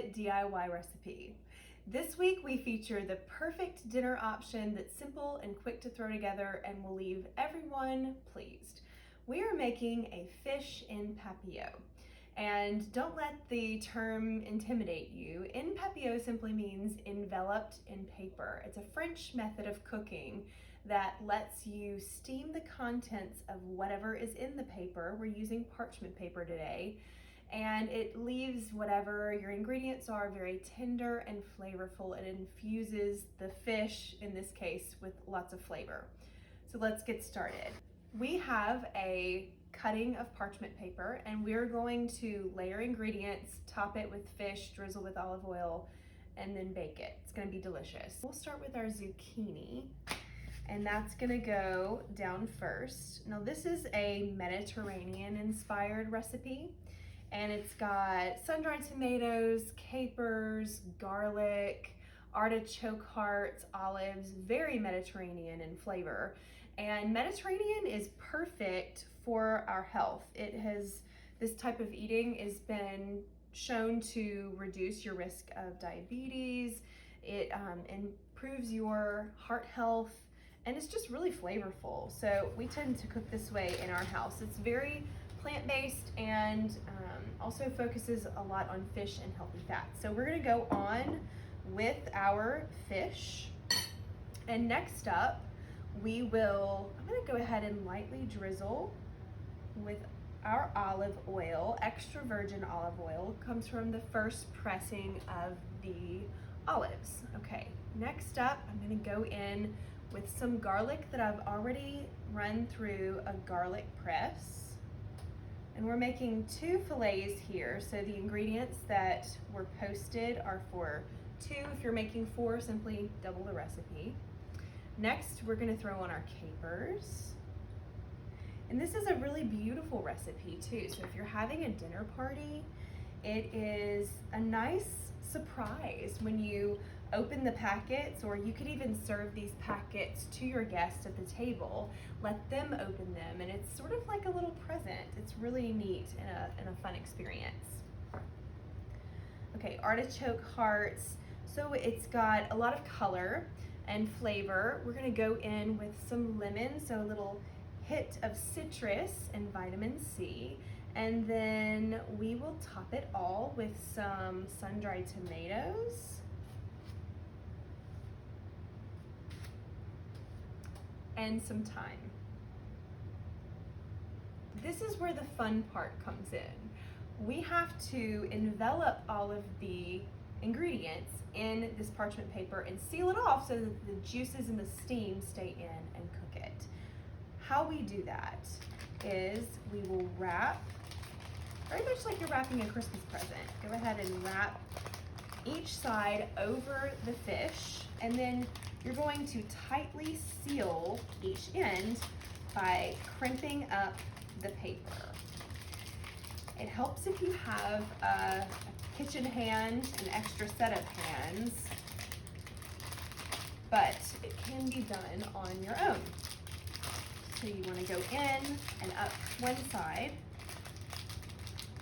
Fit DIY recipe. This week we feature the perfect dinner option that's simple and quick to throw together and will leave everyone pleased. We are making a fish in papillote. And don't let the term intimidate you. In papillote simply means enveloped in paper. It's a French method of cooking that lets you steam the contents of whatever is in the paper. We're using parchment paper today. And it leaves whatever your ingredients are very tender and flavorful. It infuses the fish, in this case, with lots of flavor. So let's get started. We have a cutting of parchment paper and we're going to layer ingredients, top it with fish, drizzle with olive oil, and then bake it. It's gonna be delicious. We'll start with our zucchini, and that's gonna go down first. Now this is a Mediterranean inspired recipe, and it's got sun-dried tomatoes, capers, garlic, artichoke hearts, olives, very Mediterranean in flavor. And Mediterranean is perfect for our health. This type of eating has been shown to reduce your risk of diabetes. It improves your heart health, and it's just really flavorful. So we tend to cook this way in our house. It's very plant-based and also focuses a lot on fish and healthy fats. So we're gonna go on with our fish. And next up, I'm gonna go ahead and lightly drizzle with our olive oil. Extra virgin olive oil comes from the first pressing of the olives. Okay, next up, I'm gonna go in with some garlic that I've already run through a garlic press. And we're making 2 fillets here, so the ingredients that were posted are for 2. If you're making 4, simply double the recipe. Next, we're gonna throw on our capers. And this is a really beautiful recipe too. So if you're having a dinner party, it is a nice surprise when you open the packets, or you could even serve these packets to your guests at the table. Let them open them, and it's sort of like a little present. It's really neat and a fun experience. Okay, artichoke hearts. So it's got a lot of color and flavor. We're gonna go in with some lemon, so a little hit of citrus and vitamin C. And then we will top it all with some sun-dried tomatoes. And some thyme. This is where the fun part comes in. We have to envelop all of the ingredients in this parchment paper and seal it off so that the juices and the steam stay in and cook it. How we do that is we will wrap, very much like you're wrapping a Christmas present. Go ahead and wrap each side over the fish, and then you're going to tightly seal each end by crimping up the paper. It helps if you have a kitchen hand, an extra set of hands, but it can be done on your own. So you want to go in and up one side,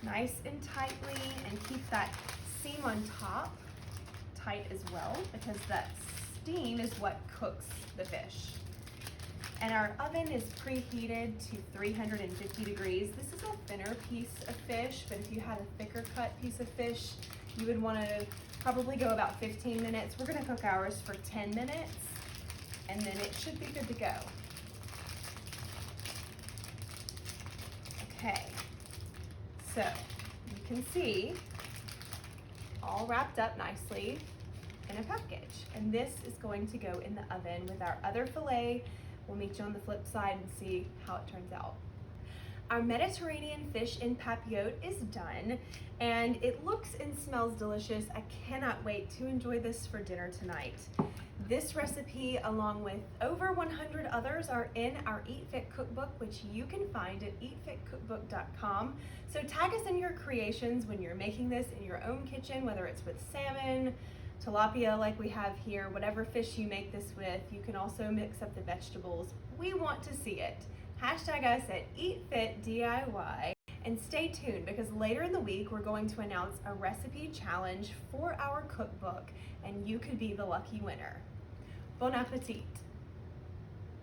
nice and tightly, and keep that seam on top tight as well, because that steam is what cooks the fish. And our oven is preheated to 350 degrees. This is a thinner piece of fish, but if you had a thicker cut piece of fish, you would want to probably go about 15 minutes. We're going to cook ours for 10 minutes, and then it should be good to go. Okay, so you can see all wrapped up nicely in a package. And this is going to go in the oven with our other fillet. We'll meet you on the flip side and see how it turns out. Our Mediterranean fish in papillote is done, and it looks and smells delicious. I cannot wait to enjoy this for dinner tonight. This recipe, along with over 100 others, are in our Eat Fit cookbook, which you can find at eatfitcookbook.com. So tag us in your creations when you're making this in your own kitchen, whether it's with salmon, tilapia like we have here, whatever fish you make this with. You can also mix up the vegetables. We want to see it. Hashtag us at EatFitDIY. And stay tuned because later in the week we're going to announce a recipe challenge for our cookbook and you could be the lucky winner. Bon appetit!